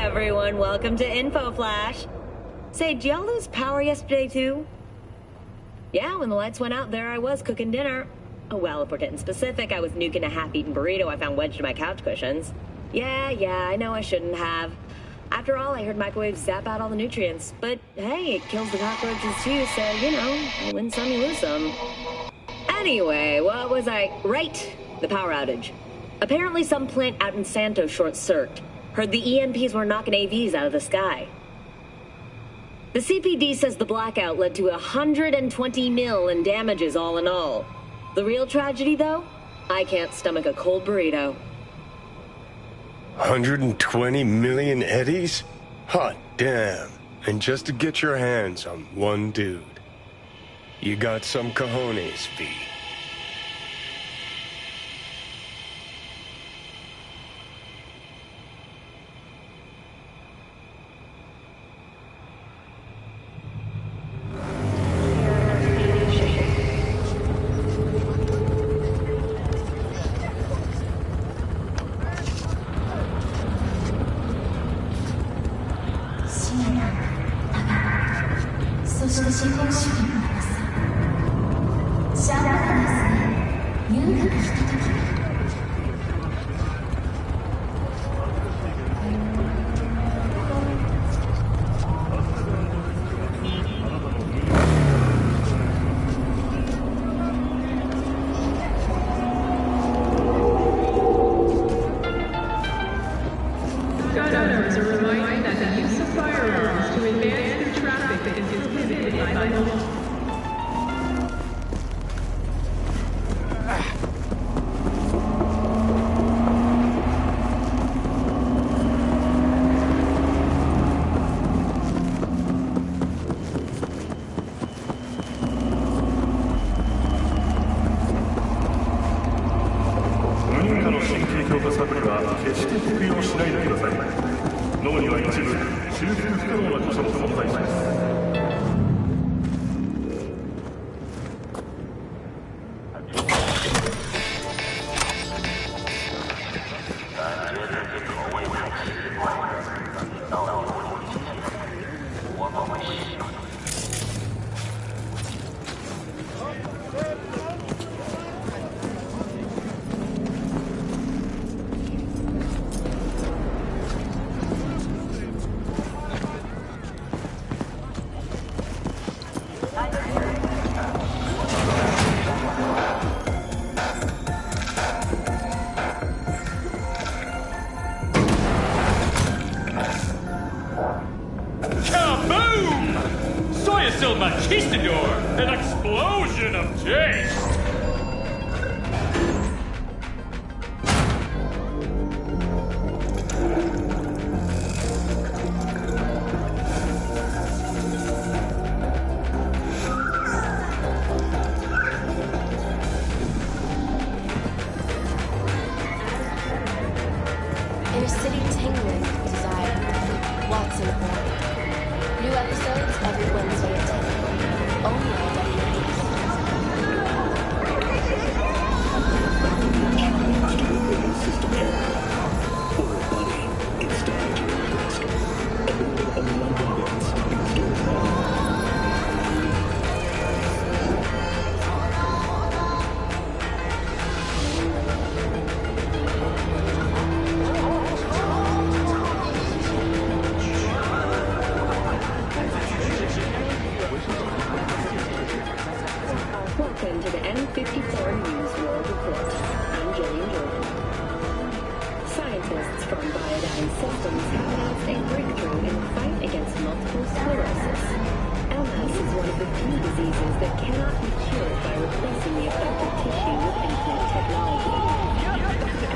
everyone, welcome to Info Flash. Say, did y'all lose power yesterday too? Yeah, when the lights went out, there I was cooking dinner. Oh well, if we're getting specific, I was nuking a half-eaten burrito I found wedged in my couch cushions. Yeah, I know I shouldn't have. After all, I heard microwaves zap out all the nutrients. But hey, it kills the cockroaches too, so, you know, you win some, you lose some. Anyway, what was I... Right, the power outage. Apparently some plant out in Santos short-circuited. Heard the EMPs were knocking AVs out of the sky. The CPD says the blackout led to 120 mil in damages all in all. The real tragedy, though? I can't stomach a cold burrito. 120 million eddies? Hot damn. And just to get your hands on one dude. You got some cojones, V. An explosion of taste! In a city tingling with desire, Watson Boy. New episodes every Wednesday at 10. Only on System error. Or a buddy gets tied to your desk. A London bit stopping store. Welcome to the M54 News World Report. I'm Jillian Jordan. Scientists from Biodyne Systems have announced a breakthrough in the fight against multiple sclerosis. MS is one of the few diseases that cannot be cured by replacing the affected tissue with implant technology.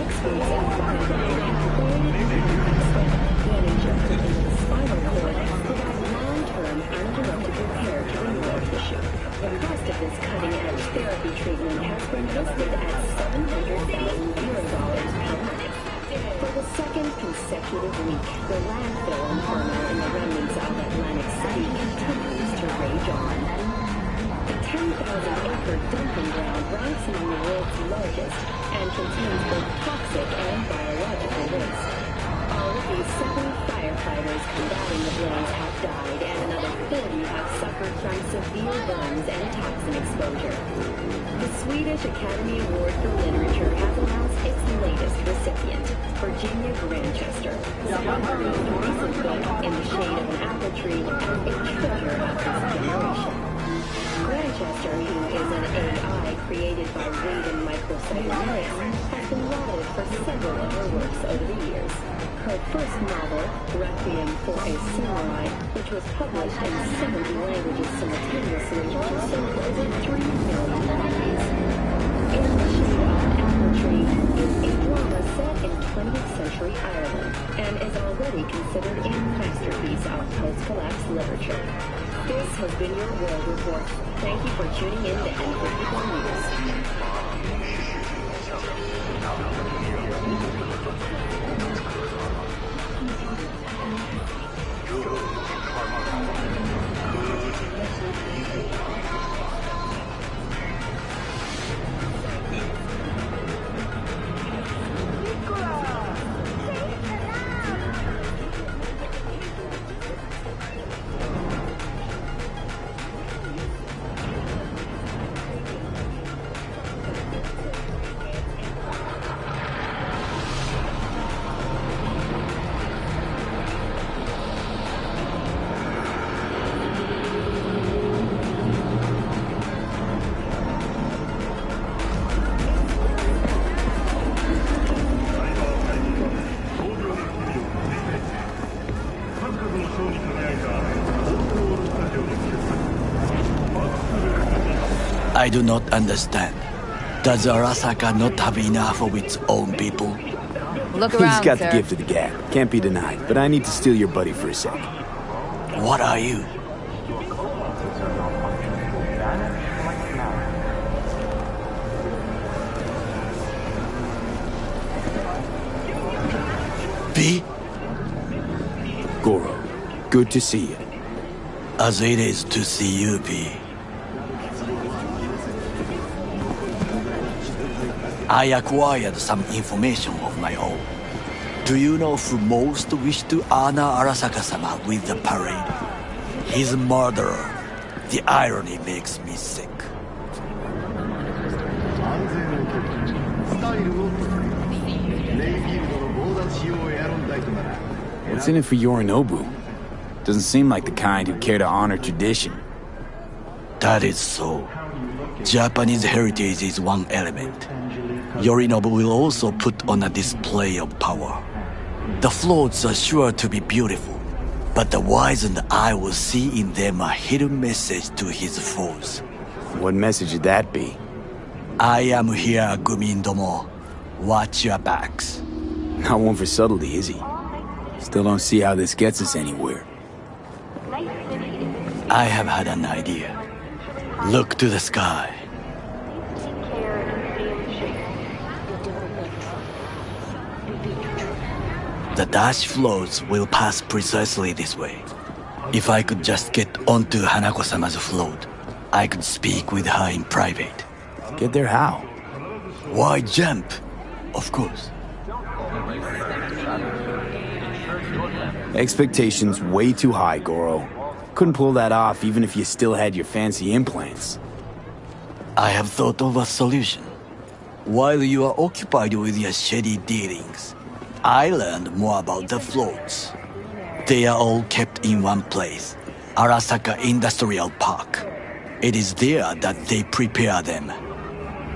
Experts at Biodyne have created an expert that injected into the spinal cord provide long-term uninterrupted repair to the neural tissue. The cost of this cutting-edge therapy treatment has been listed at $700,000 per month. For the second consecutive week, the landfill inferno in the remnants of Atlantic City continues to rage on. The 10,000-acre dumping ground ranks among the world's largest and contains both toxic and biological waste. All of these 7 firefighters in the blaze have died, and another 40 have suffered from severe burns and toxin exposure. The Swedish Academy Award for Literature has announced its latest recipient, Virginia Grantchester. Celebrating the recent book, In the Shade of an Apple Tree, as a treasure of this generation. Grantchester, who is an AI created by Raven Microcybernetics, has been lauded for several of her works over the years. Her first novel, Requiem for a Samurai, which was published in 70 languages simultaneously, sold over 3 million copies. In the Shade of an Apple Tree is a drama set in 20th century Ireland, and is already considered a masterpiece of post-collapse literature. This has been your World Report. Thank you for tuning in to N54 News. I do not understand. Does Arasaka not have enough of its own people? Look around, He's got sir. the gift of the gab. Can't be denied. But I need to steal your buddy for a sec. What are you? B? Goro, good to see you. As it is to see you, B. I acquired some information of my own. Do you know who most wished to honor Arasaka-sama with the parade? His murderer. The irony makes me sick. What's in it for Yorinobu? Doesn't seem like the kind who'd care to honor tradition. That is so. Japanese heritage is one element. Yorinobu will also put on a display of power. The floats are sure to be beautiful, but the wizened eye will see in them a hidden message to his foes. What message would that be? I am here, Gumindomo. Watch your backs. Not one for subtlety, is he? Still don't see how this gets us anywhere. I have had an idea. Look to the sky. The dash floats will pass precisely this way. If I could just get onto Hanako-sama's float, I could speak with her in private. Get there how? Why jump? Of course. Expectations way too high, Goro. Couldn't pull that off even if you still had your fancy implants. I have thought of a solution. While you are occupied with your shady dealings, I learned more about the floats. They are all kept in one place, Arasaka Industrial Park. It is there that they prepare them.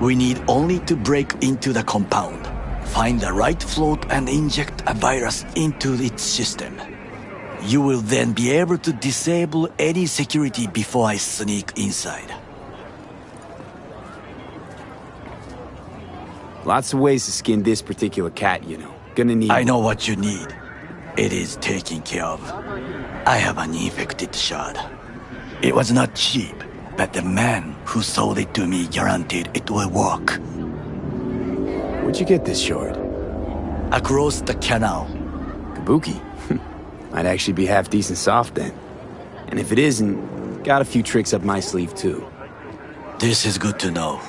We need only to break into the compound, find the right float and inject a virus into its system. You will then be able to disable any security before I sneak inside. Lots of ways to skin this particular cat, you know. Gonna need... I know what you need. It is taken care of. I have an infected shard. It was not cheap, but the man who sold it to me guaranteed it will work. Where'd you get this shard? Across the canal. Kabuki? Might actually be half decent soft then. And if it isn't, got a few tricks up my sleeve too. This is good to know.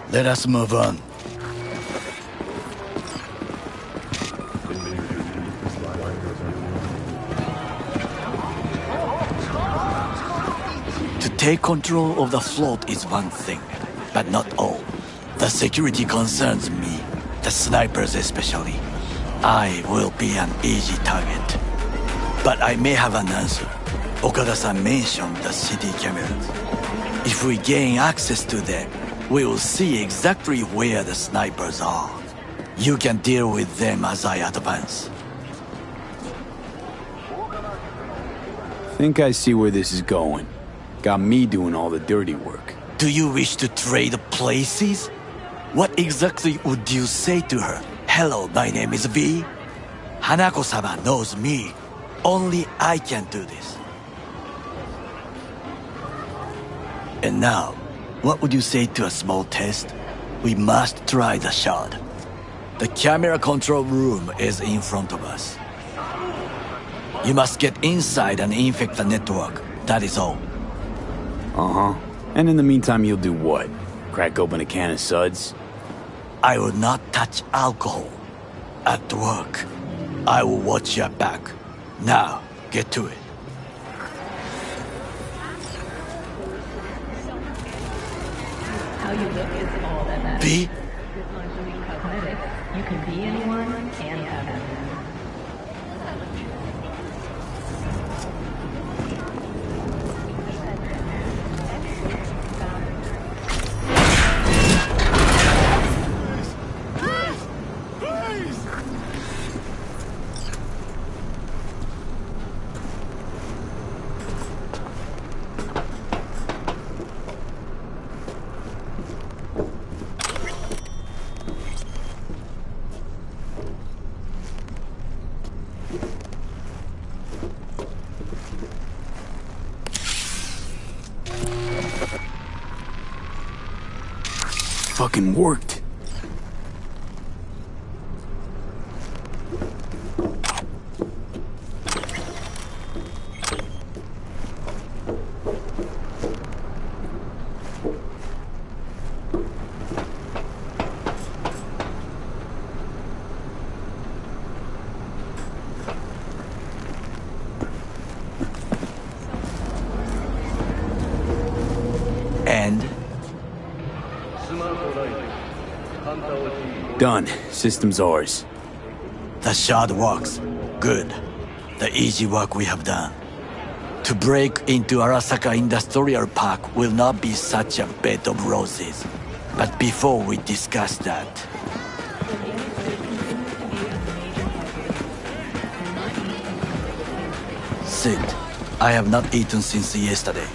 Let us move on. take control of the float is one thing, but not all. The security concerns me, the snipers especially. I will be an easy target. But I may have an answer. Okada-san mentioned the city cameras. If we gain access to them, we will see exactly where the snipers are. You can deal with them as I advance. Think I see where this is going. Got me doing all the dirty work. Do you wish to trade places? What exactly would you say to her? Hello, my name is V. Hanako-sama knows me. Only I can do this. And now, what would you say to a small test? We must try the shard. The camera control room is in front of us. You must get inside and infect the network. That is all. Uh-huh. And in the meantime, you'll do what? Crack open a can of suds? I will not touch alcohol. At work, I will watch your back. Now, get to it. How you look is all that matters. B? With Lingerie Cosmetics, you can be anyone and have anyone. Fucking worked. And? Done. System's ours. The shard works. Good. The easy work we have done. To break into Arasaka Industrial Park will not be such a bed of roses. But before we discuss that... Sit. I have not eaten since yesterday.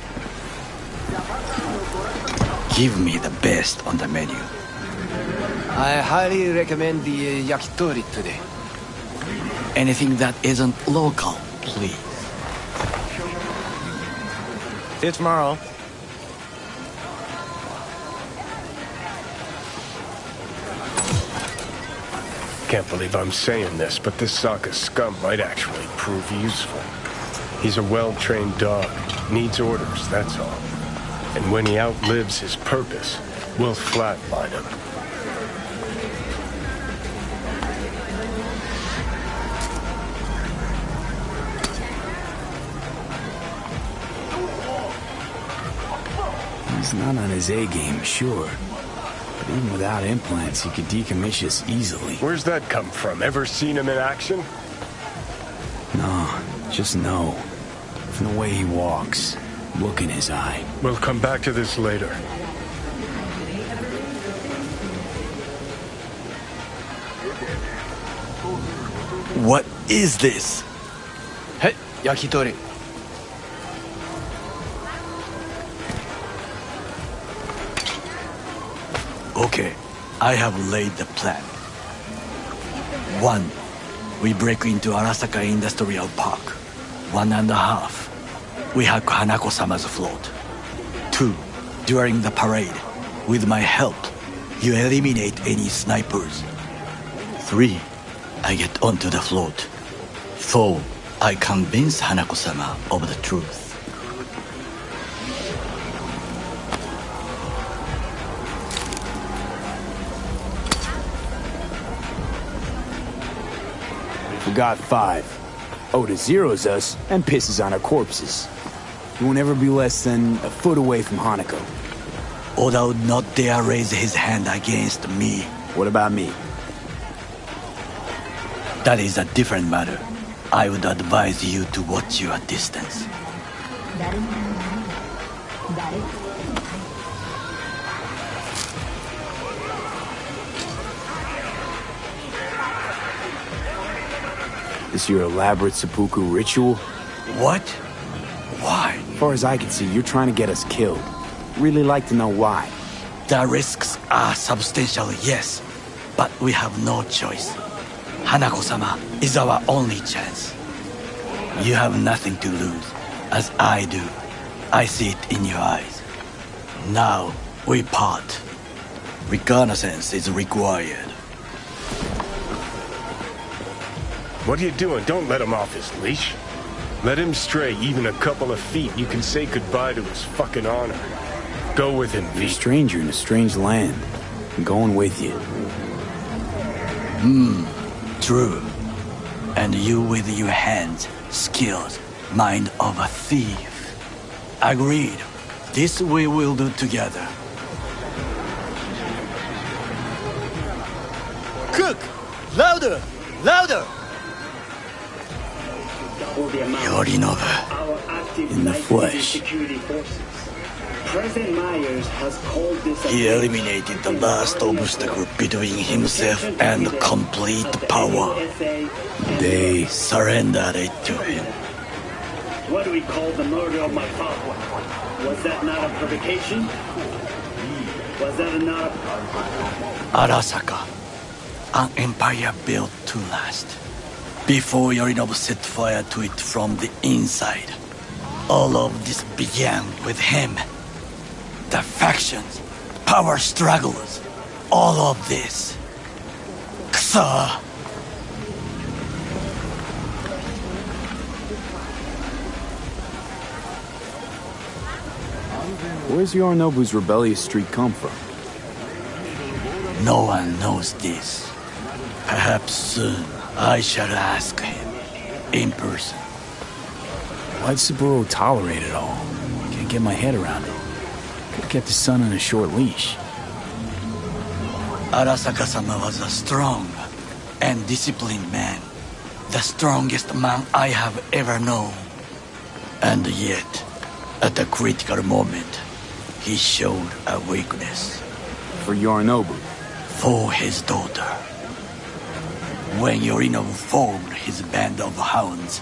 Give me the best on the menu. I highly recommend the yakitori today. Anything that isn't local, please. See you tomorrow. Can't believe I'm saying this, but this Sokka scum might actually prove useful. He's a well-trained dog. Needs orders, that's all. And when he outlives his purpose, we'll flatline him. He's not on his A-game, sure. But even without implants, he could decommission us easily. Where's that come from? Ever seen him in action? No, just know. From the way he walks, look in his eye. We'll come back to this later. What is this? Hey, yakitori. Okay, I have laid the plan. 1. We break into Arasaka Industrial Park. 1.5. We hack Hanako-sama's float. 2. During the parade, with my help, you eliminate any snipers. 3. I get onto the float. 4. I convince Hanako-sama of the truth. Forgot 5. Oda zeros us and pisses on our corpses. He won't ever be less than a foot away from Hanako. Oda would not dare raise his hand against me. What about me? That is a different matter. I would advise you to watch your distance. This your elaborate seppuku ritual? What? Why? As far as I can see, you're trying to get us killed. Really like to know why. The risks are substantial, yes, but we have no choice. Hanako-sama is our only chance. You have nothing to lose, as I do. I see it in your eyes. Now, we part. Reconnaissance is required. What are you doing? Don't let him off his leash. Let him stray even a couple of feet. You can say goodbye to his fucking honor. Go with him, You're a V. stranger in a strange land. I'm going with you. True. And you with your hands, skills, mind of a thief. Agreed. This we will do together. Cook! Louder! Louder! Yorinobu. In the flesh. President Myers has called this He eliminated the last obstacle between himself and complete power. They surrendered it to him. What do we call the murder of my father? Was that not a provocation? Was that not a... Arasaka, an empire built to last. Before Yorinobu set fire to it from the inside, all of this began with him. The factions, power struggles, all of this. Kusa! Where's Yorinobu's rebellious streak come from? No one knows this. Perhaps soon I shall ask him in person. Why'd Saburo tolerate it all? Can't get my head around it. Could've kept his son on a short leash. Arasaka-sama was a strong and disciplined man. The strongest man I have ever known. And yet, at a critical moment, he showed a weakness. For Yorinobu. For his daughter. When Yorinobu formed his band of hounds,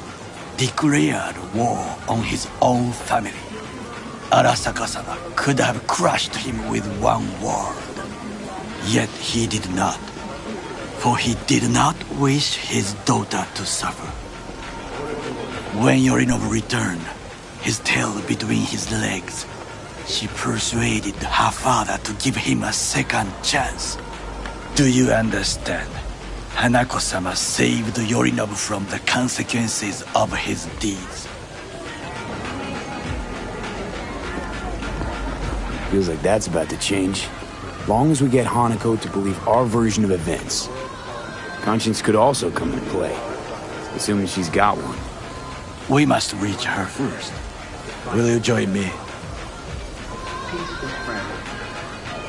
declared war on his own family, Arasaka-sama could have crushed him with one word. Yet he did not, for he did not wish his daughter to suffer. When Yorinobu returned, his tail between his legs, she persuaded her father to give him a second chance. Do you understand? Hanako-sama saved Yorinobu from the consequences of his deeds. Feels like that's about to change. Long as we get Hanako to believe our version of events. Conscience could also come into play, assuming she's got one. We must reach her first. Will you join me? Peaceful friend.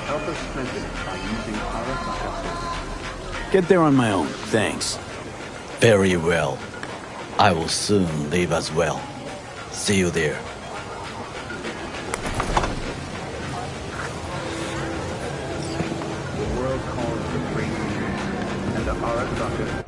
Help us strengthen it by using Arasaka. Get there on my own, thanks. Very well. I will soon leave as well. See you there. The world calls the great leader, and the Arasaka.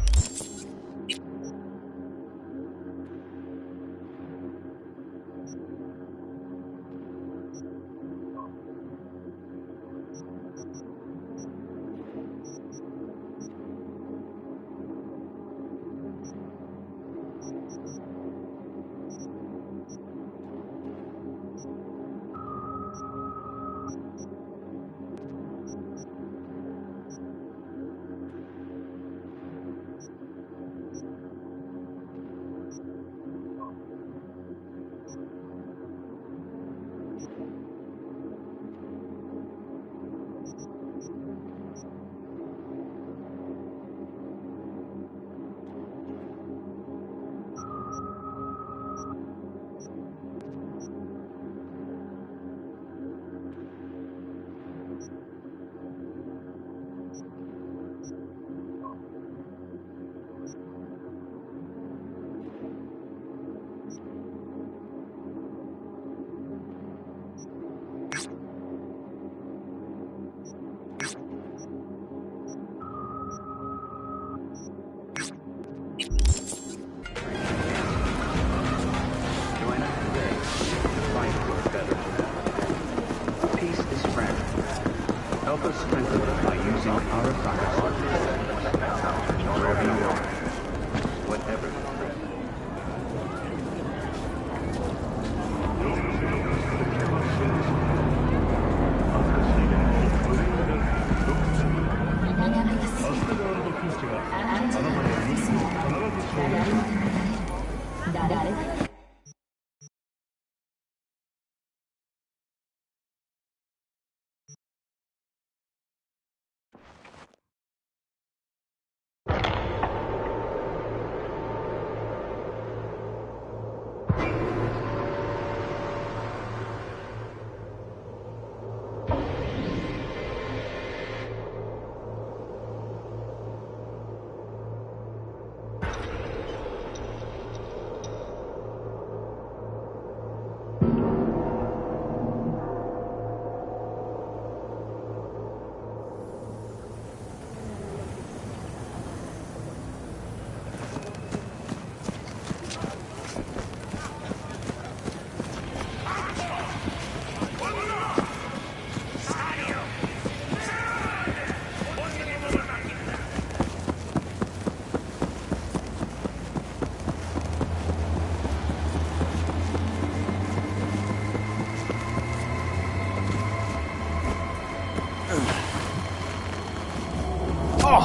El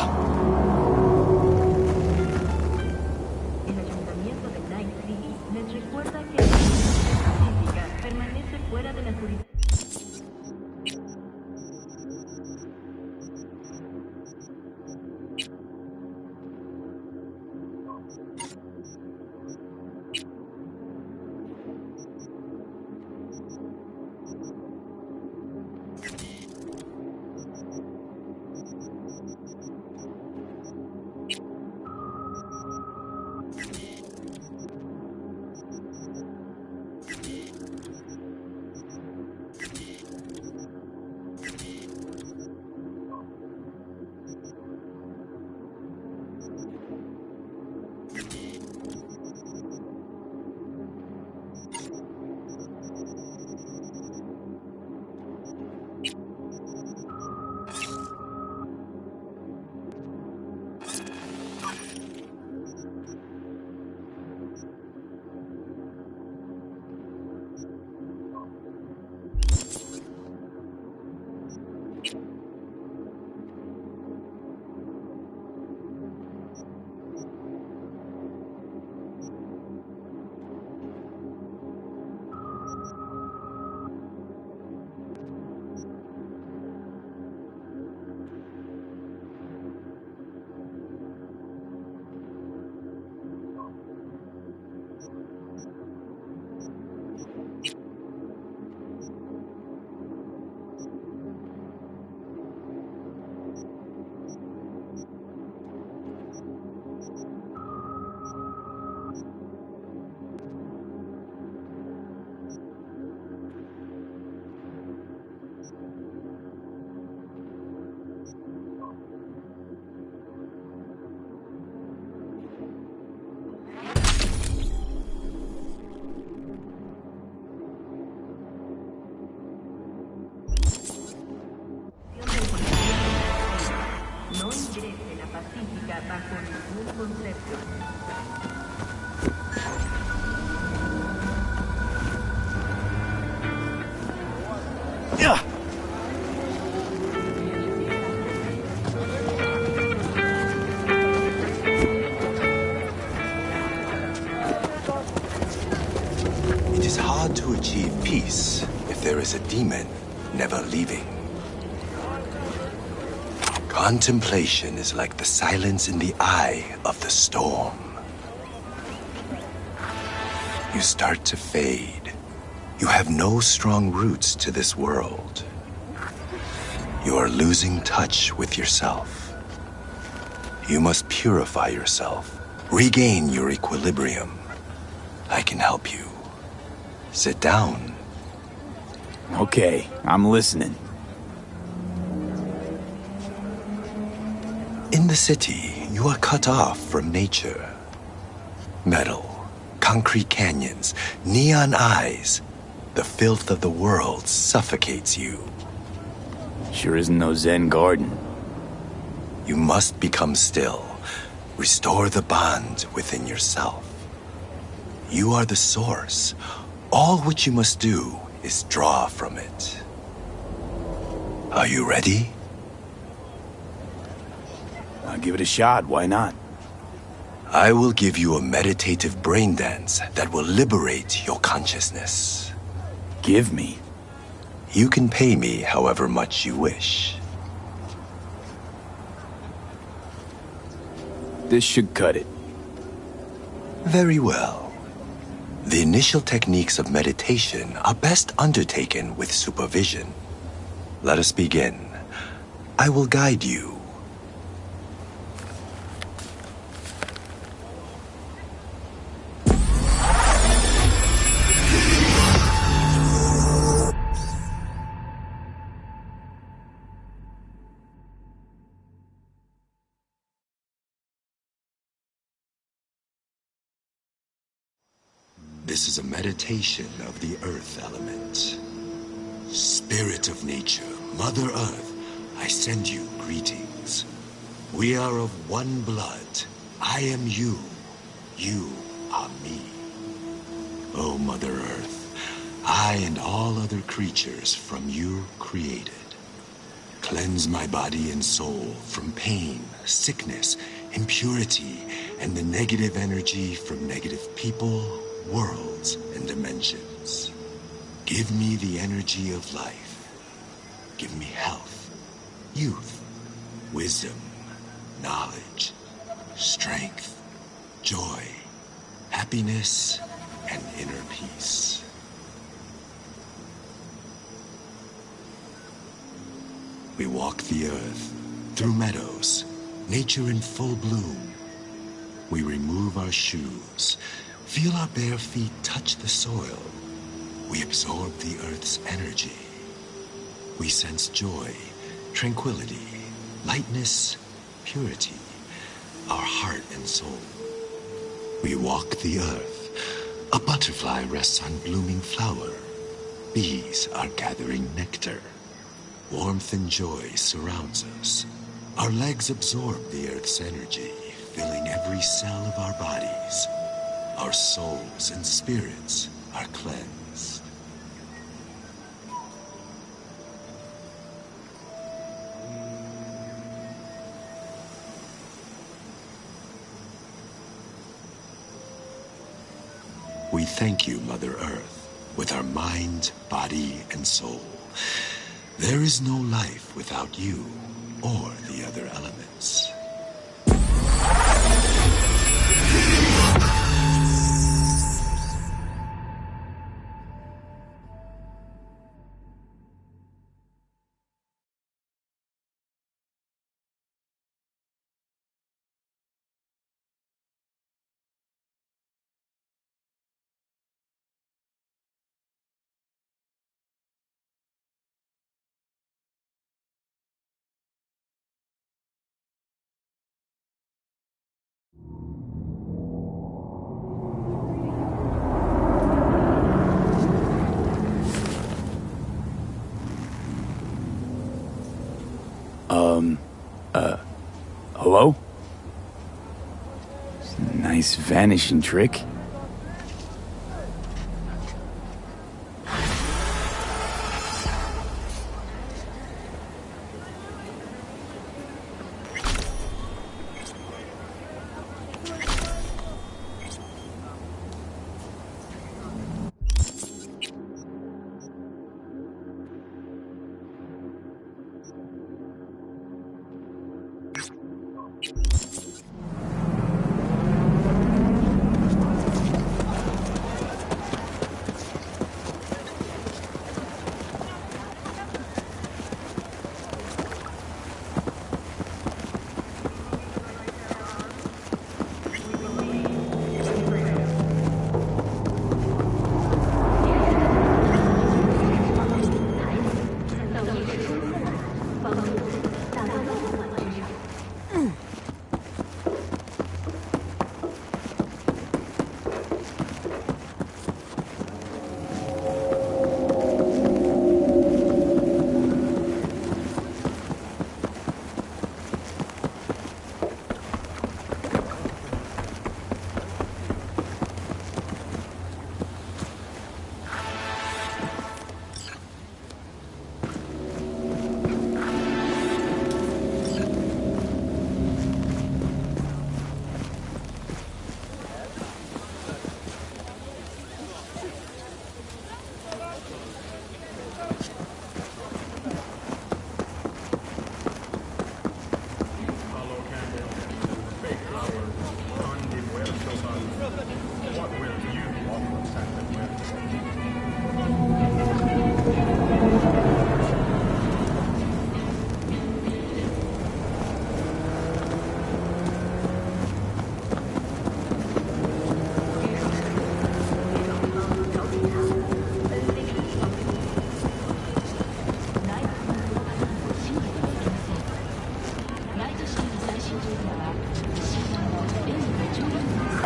ayuntamiento de Night City les recuerda que la pacífica permanece fuera de la jurisdicción. No ingrese la pacífica bajo ningún concepto. It is hard to achieve peace if there is a demon never leaving. Contemplation is like the silence in the eye of the storm. You start to fade. You have no strong roots to this world. You are losing touch with yourself. You must purify yourself, regain your equilibrium. I can help you. Sit down. Okay, I'm listening. In the city, you are cut off from nature. Metal, concrete canyons, neon eyes. The filth of the world suffocates you. Sure isn't no Zen garden. You must become still. Restore the bond within yourself. You are the source. All which you must do is draw from it. Are you ready? I'll give it a shot, why not? I will give you a meditative brain dance that will liberate your consciousness. Give me? You can pay me however much you wish. This should cut it. Very well. The initial techniques of meditation are best undertaken with supervision. Let us begin. I will guide you. This is a meditation of the earth element. Spirit of nature, Mother Earth, I send you greetings. We are of one blood. I am you. You are me. O Mother Earth, I and all other creatures from you created. Cleanse my body and soul from pain, sickness, impurity, and the negative energy from negative people, worlds, and dimensions. Give me the energy of life. Give me health, youth, wisdom, knowledge, strength, joy, happiness, and inner peace. We walk the earth, through meadows, nature in full bloom. We remove our shoes, feel our bare feet touch the soil. We absorb the earth's energy. We sense joy, tranquility, lightness, purity, our heart and soul. We walk the earth. A butterfly rests on blooming flower. Bees are gathering nectar. Warmth and joy surrounds us. Our legs absorb the earth's energy, filling every cell of our bodies. Our souls and spirits are cleansed. We thank you, Mother Earth, with our mind, body, and soul. There is no life without you or the other elements. Hello? Nice vanishing trick.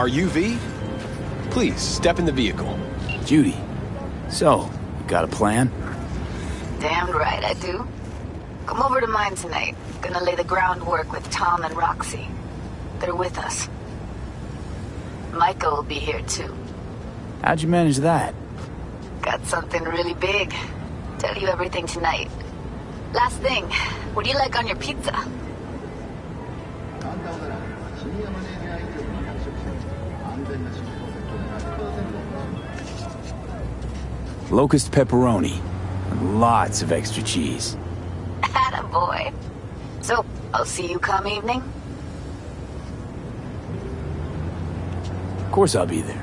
Are you V? Please, step in the vehicle. Judy, so, you got a plan? Damn right I do. Come over to mine tonight. Gonna lay the groundwork with Tom and Roxy. They're with us. Micah will be here too. How'd you manage that? Got something really big. Tell you everything tonight. Last thing, What do you like on your pizza? Locust pepperoni. And lots of extra cheese. Attaboy. So, I'll see you come evening? Of course I'll be there.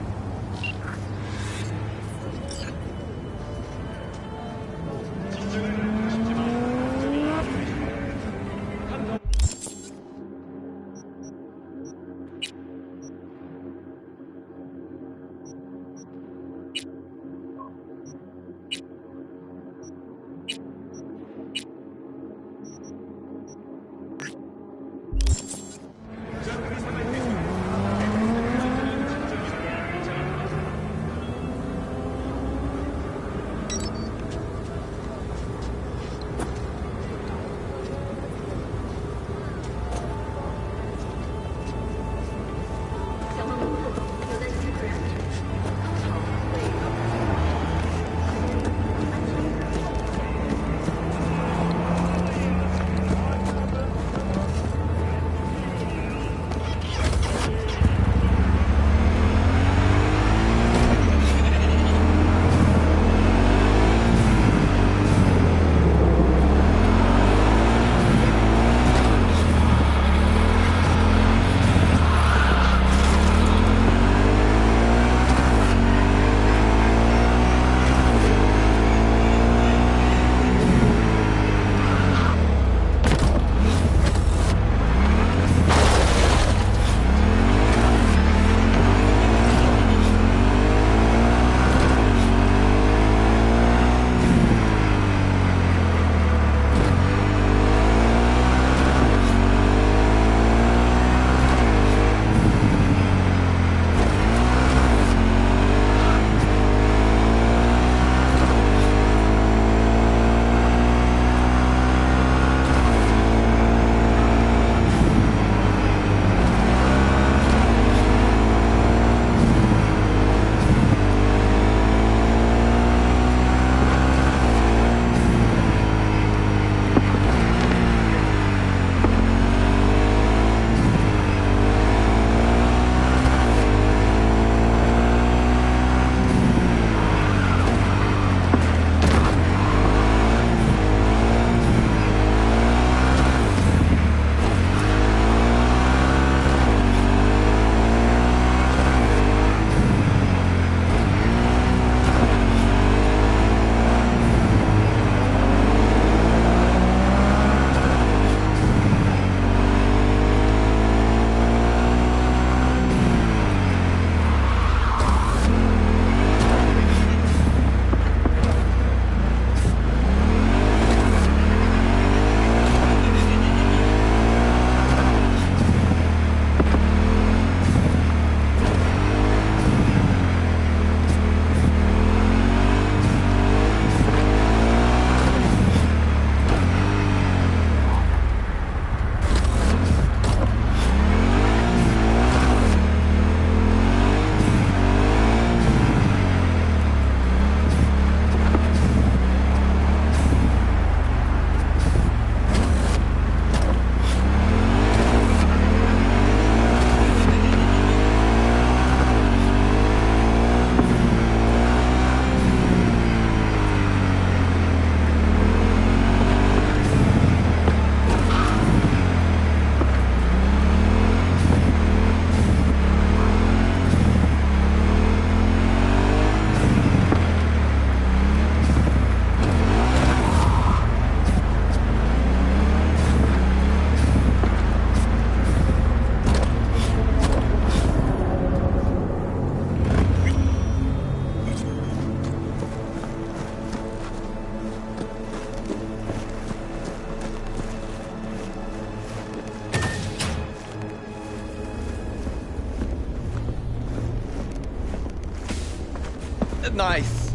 Nice.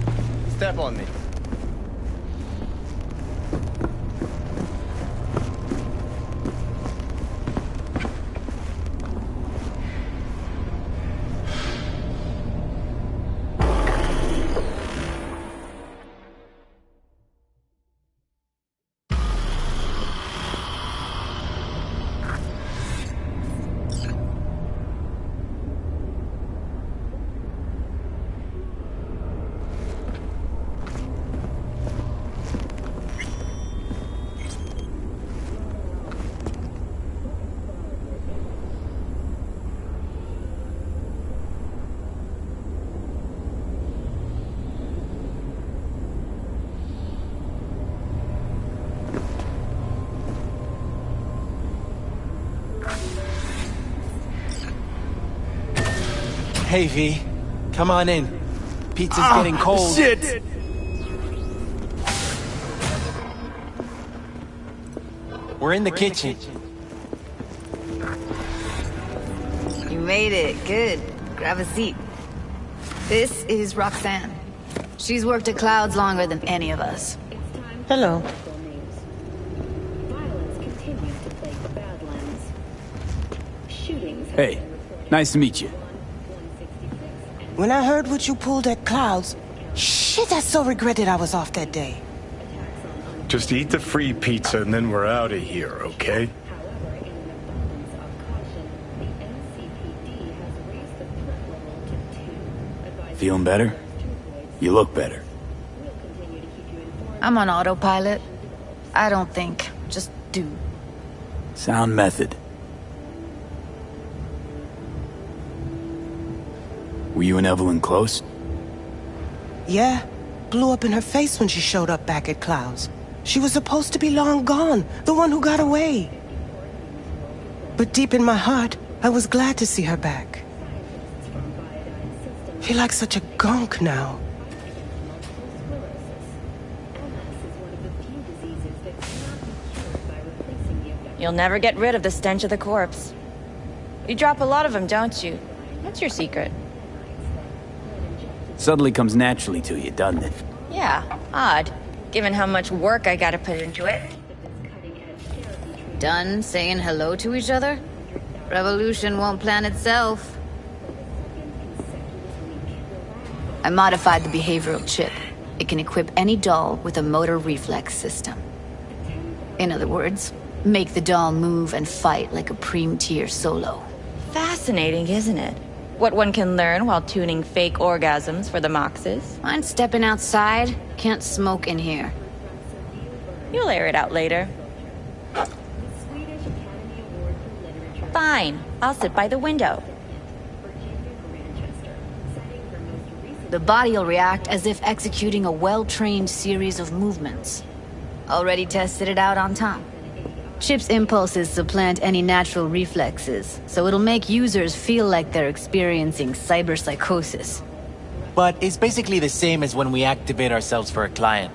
Step on me. Hey, V. Come on in. Pizza's getting cold. Shit! We're in the kitchen. You made it. Good. Grab a seat. This is Roxanne. She's worked at Clouds longer than any of us. Hello. Hey, nice to meet you. When I heard what you pulled at Clouds, shit, I so regretted I was off that day. Just eat the free pizza and then we're out of here, okay? Feeling better? You look better. I'm on autopilot. I don't think. Just do. Sound method. Were you and Evelyn close? Yeah, blew up in her face when she showed up back at Clouds. She was supposed to be long gone, the one who got away. But deep in my heart, I was glad to see her back. Feel like such a gunk now. You'll never get rid of the stench of the corpse. You drop a lot of them, don't you? What's your secret? Suddenly comes naturally to you, doesn't it? Yeah, odd. Given how much work I gotta put into it. Done saying hello to each other? Revolution won't plan itself. I modified the behavioral chip. It can equip any doll with a motor reflex system. In other words, make the doll move and fight like a Prem-tier solo. Fascinating, isn't it? What one can learn while tuning fake orgasms for the Moxes. Mind stepping outside? Can't smoke in here. You'll air it out later. Fine, I'll sit by the window. The body'll react as if executing a well-trained series of movements. Already tested it out on Tom. Chip's impulses supplant any natural reflexes, so it'll make users feel like they're experiencing cyberpsychosis. But it's basically the same as when we activate ourselves for a client.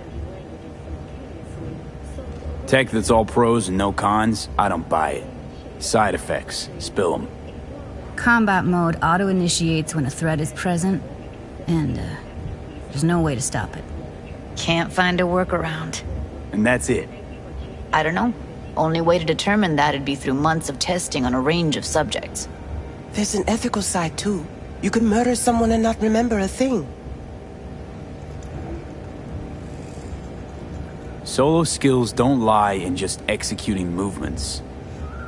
Tech that's all pros and no cons, I don't buy it. Side effects, spill them. Combat mode auto-initiates when a threat is present, and there's no way to stop it. Can't find a workaround. And that's it? I don't know. Only way to determine that'd be through months of testing on a range of subjects. There's an ethical side too. You could murder someone and not remember a thing. Solo skills don't lie in just executing movements.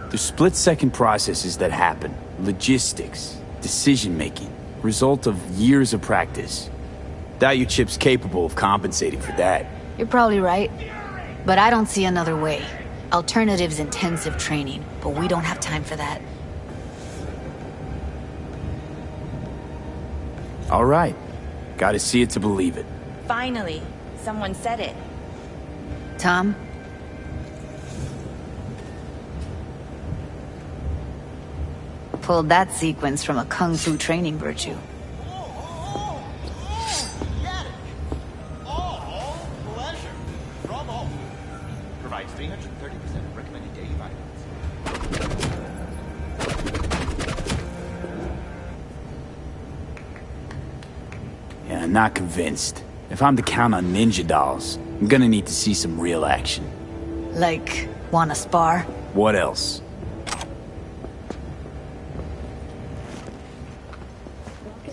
There's split-second processes that happen. Logistics, decision-making, result of years of practice. Doubt your chip's capable of compensating for that. You're probably right. But I don't see another way. Alternative's intensive training, but we don't have time for that. All right. Gotta see it to believe it. Finally, someone said it. Tom? Pulled that sequence from a kung fu training virtue. Provides 330% of recommended daily vitamins. Yeah, not convinced. If I'm to count on ninja dolls, I'm gonna need to see some real action. Like, wanna spar? What else?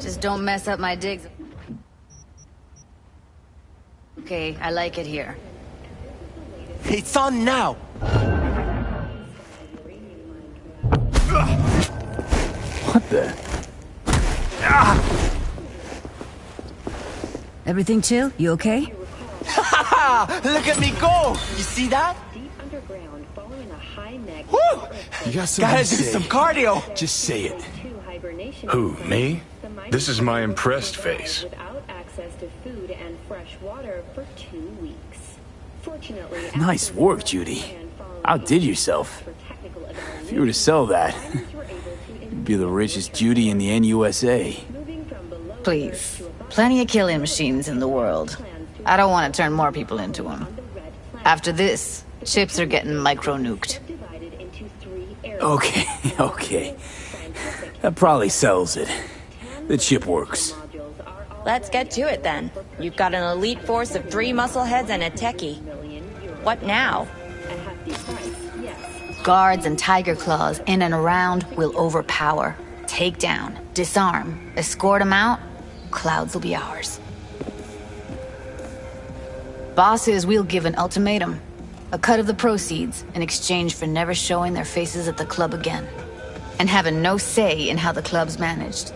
Just don't mess up my digs. Okay, I like it here. It's on now! What the? Everything chill? You okay? Look at me go! You see that? Woo! You got Gotta do some cardio! Just say it. Who, me? This is my impressed face. Without access to food and fresh water for 2 weeks. Fortunately, Nice work, Judy. Outdid yourself. If you were to sell that, you'd be the richest Judy in the NUSA. Please. Plenty of killing machines in the world. I don't want to turn more people into them. After this, chips are getting micro-nuked. Okay, okay. That probably sells it. The chip works. Let's get to it then. You've got an elite force of 3 muscleheads and a techie. What now? Guards and tiger claws in and around will overpower. Take down, disarm, escort them out. Clouds will be ours. Bosses, we'll give an ultimatum. A cut of the proceeds in exchange for never showing their faces at the club again. And having no say in how the club's managed.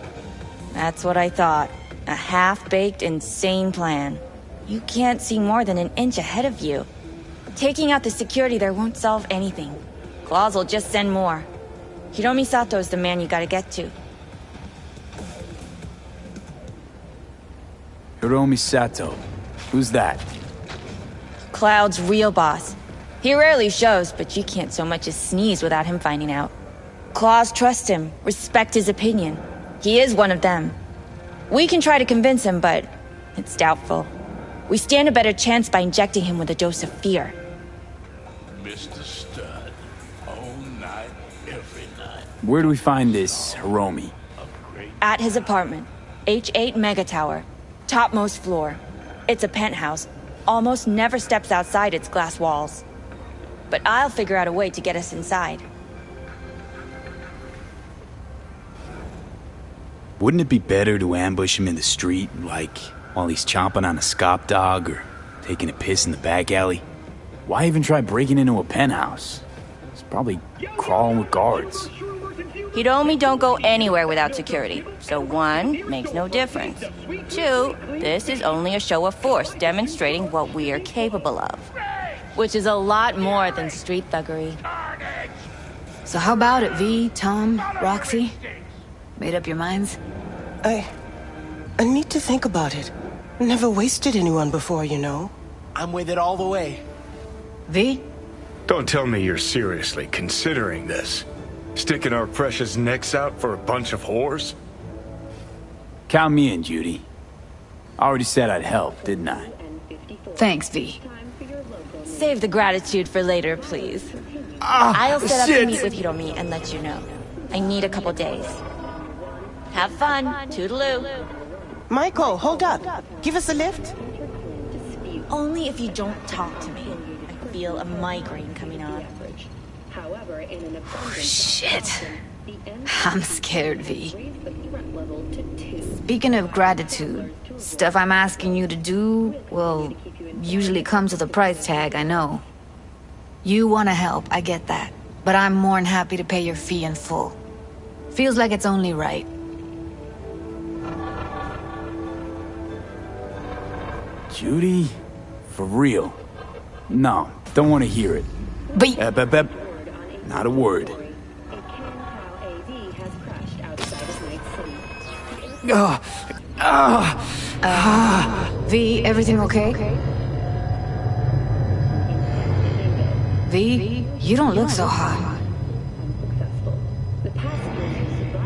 That's what I thought. A half-baked, insane plan. You can't see more than an inch ahead of you. Taking out the security there won't solve anything. Claws will just send more. Hiromi Sato's the man you gotta get to. Hiromi Sato. Who's that? Cloud's real boss. He rarely shows, but you can't so much as sneeze without him finding out. Claws trust him, respect his opinion. He is one of them. We can try to convince him, but it's doubtful. We stand a better chance by injecting him with a dose of fear. Mr. Stud, all night, every night. Where do we find this Hiromi? At his apartment. H8 Mega Tower. Topmost floor. It's a penthouse. Almost never steps outside its glass walls. But I'll figure out a way to get us inside. Wouldn't it be better to ambush him in the street, like while he's chomping on a scop dog or taking a piss in the back alley? Why even try breaking into a penthouse? It's probably crawling with guards. Hiromi don't go anywhere without security. So 1, makes no difference. 2, this is only a show of force demonstrating what we are capable of. Which is a lot more than street thuggery. So how about it, V, Tom, Roxy? Made up your minds? I need to think about it. Never wasted anyone before, you know. I'm with it all the way. V? Don't tell me you're seriously considering this. Sticking our precious necks out for a bunch of whores? Count me in, Judy. I already said I'd help, didn't I? Thanks, V. Save the gratitude for later, please. I'll set up to meet with Hiromi and let you know. I need a couple days. Have fun. Toodaloo. Michael, hold up. Give us a lift. Only if you don't talk to me. I feel a migraine coming on. Shit. I'm scared, V. Speaking of gratitude, stuff I'm asking you to do, well, usually comes with a price tag, I know. You want to help, I get that. But I'm more than happy to pay your fee in full. Feels like it's only right. Judy? For real? No, don't want to hear it. But... Not a word. V, everything okay? V, you don't look so hot.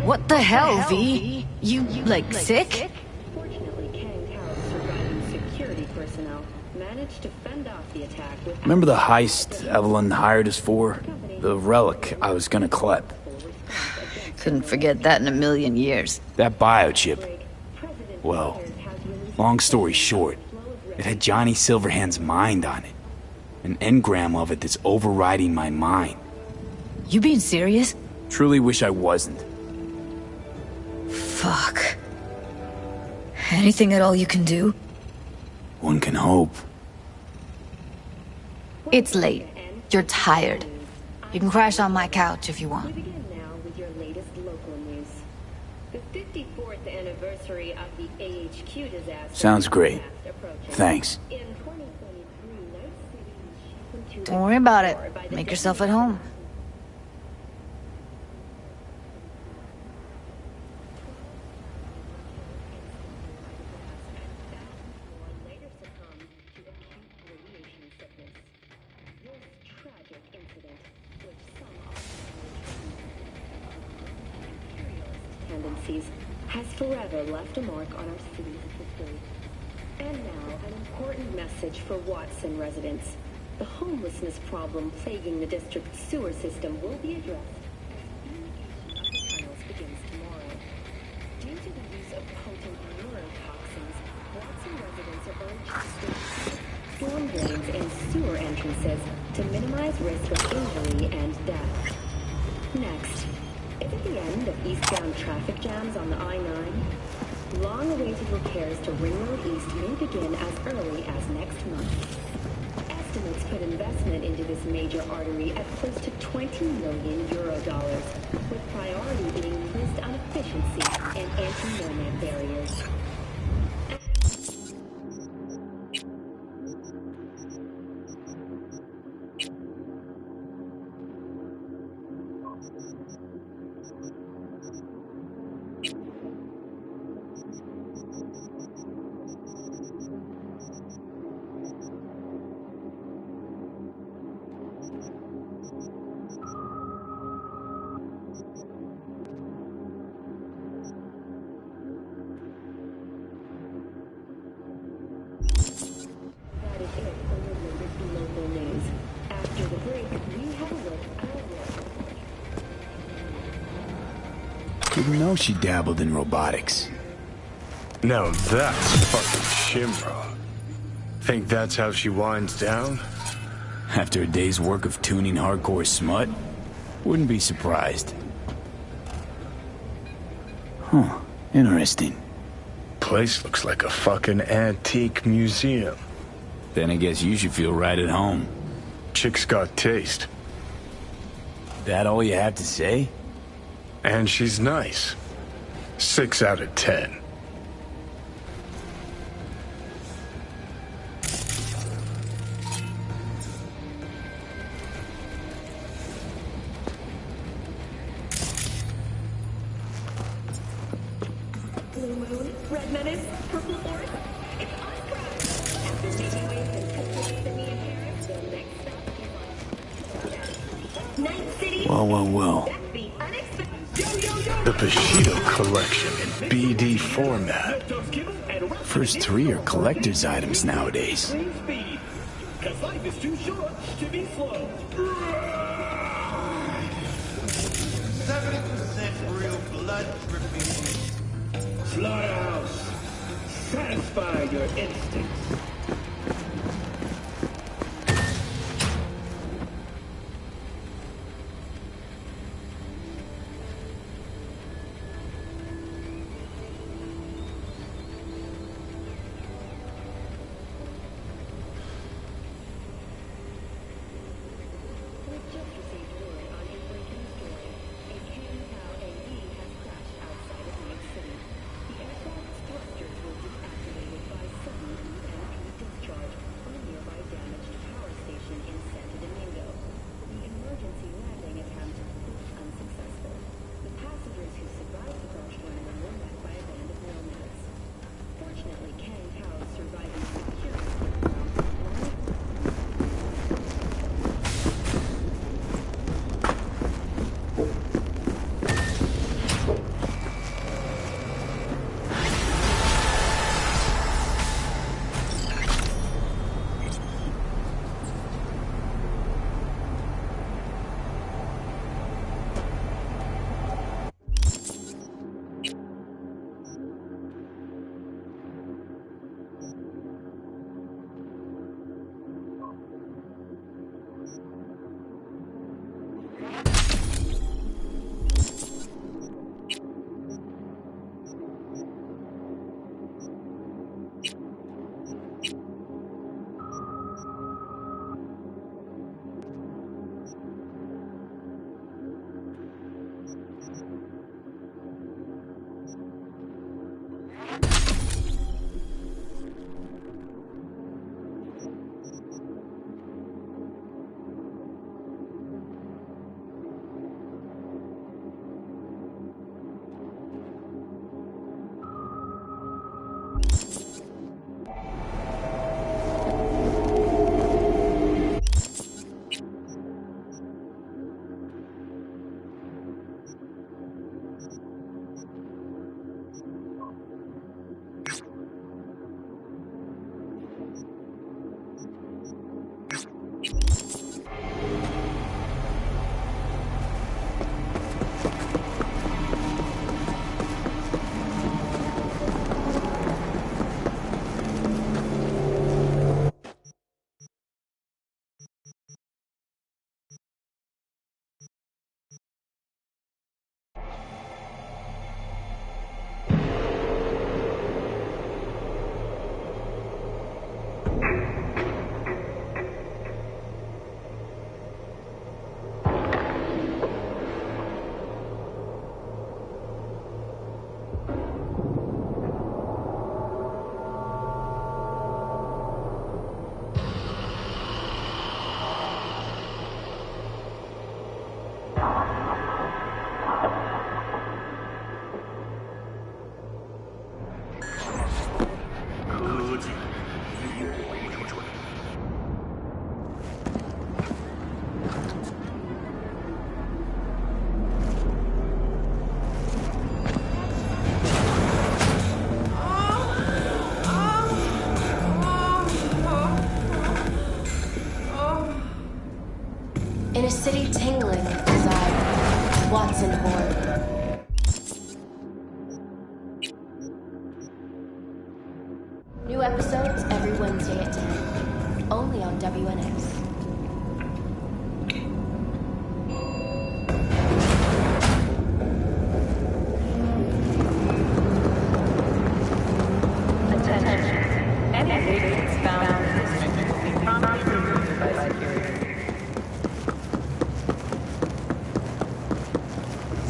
What the hell, V? You, like, sick? Remember the heist Evelyn hired us for? The relic I was gonna collect. Couldn't forget that in a million years. That biochip. Well, long story short, it had Johnny Silverhand's mind on it. An engram of it that's overriding my mind. You being serious? Truly wish I wasn't. Fuck. Anything at all you can do? One can hope. It's late. You're tired. You can crash on my couch if you want. Sounds great. Thanks. Don't worry about it. Make yourself at home. has forever left a mark on our city's history. And now, an important message for Watson residents. The homelessness problem plaguing the district's sewer system will be addressed as fumigation of the tunnels begins tomorrow. Due to the use of potent neurotoxins, Watson residents are urged to stay storm drains and sewer entrances to minimize risk of injury and death. Next, is it the end of eastbound traffic jams on the I-9? Long-awaited repairs to Ring Road East may begin as early as next month. Estimates put investment into this major artery at close to 20 million euro dollars, with priority being placed on efficiency and anti-nomad barriers. Didn't know she dabbled in robotics. Now that's fucking Shimra. Think that's how she winds down? After a day's work of tuning hardcore smut? Wouldn't be surprised. Huh, interesting. Place looks like a fucking antique museum. Then I guess you should feel right at home. Chick's got taste. That all you have to say? And she's nice. 6 out of 10. Blue Moon, Red Menace, Purple Forest. It's us, bro. After making waves and cupcakes in the Paris, the next stop is Night City. Whoa. The Bushido collection in BD format. First 3 are collector's items nowadays. Cause life is too short to be slow. 70% real blood dripping. Slaughterhouse. Satisfy your instincts.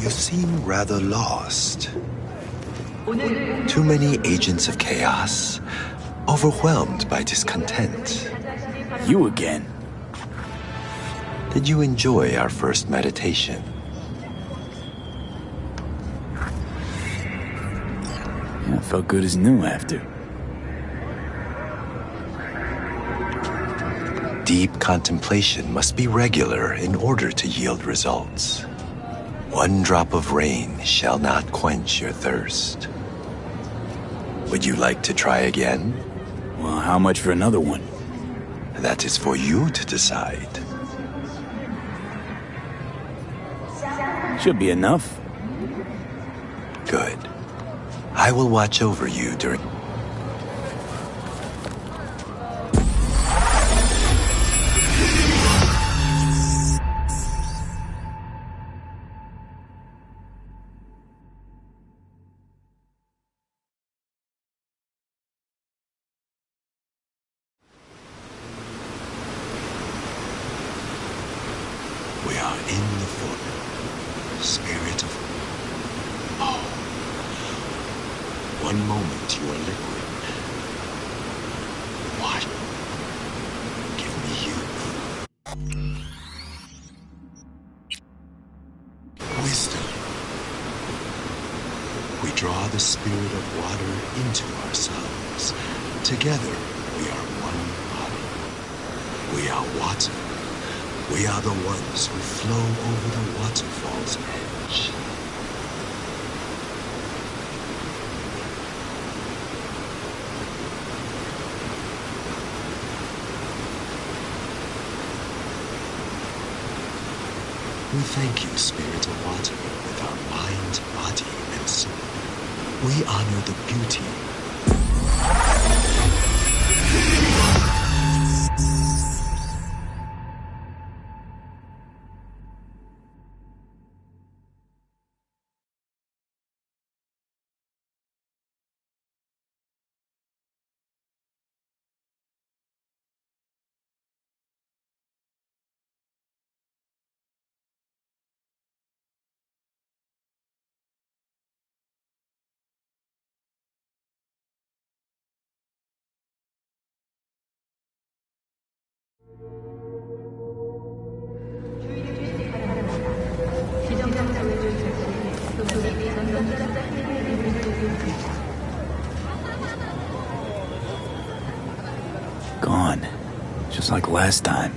You seem rather lost. Too many agents of chaos, overwhelmed by discontent. You again? Did you enjoy our first meditation? Yeah, I felt good as new after. Deep contemplation must be regular in order to yield results. One drop of rain shall not quench your thirst. Would you like to try again? Well, how much for another one? That is for you to decide. Should be enough. Good. I will watch over you during... We are in the forest. Spirit of... Oh. One moment you are liquid. What? Give me you. Wisdom. We draw the spirit of water into ourselves. Together, we are one body. We are water. We are the ones who flow over the waterfall's edge. We thank you, Spirit of Water, with our mind, body, and soul. We honor the beauty. Gone. Just like last time.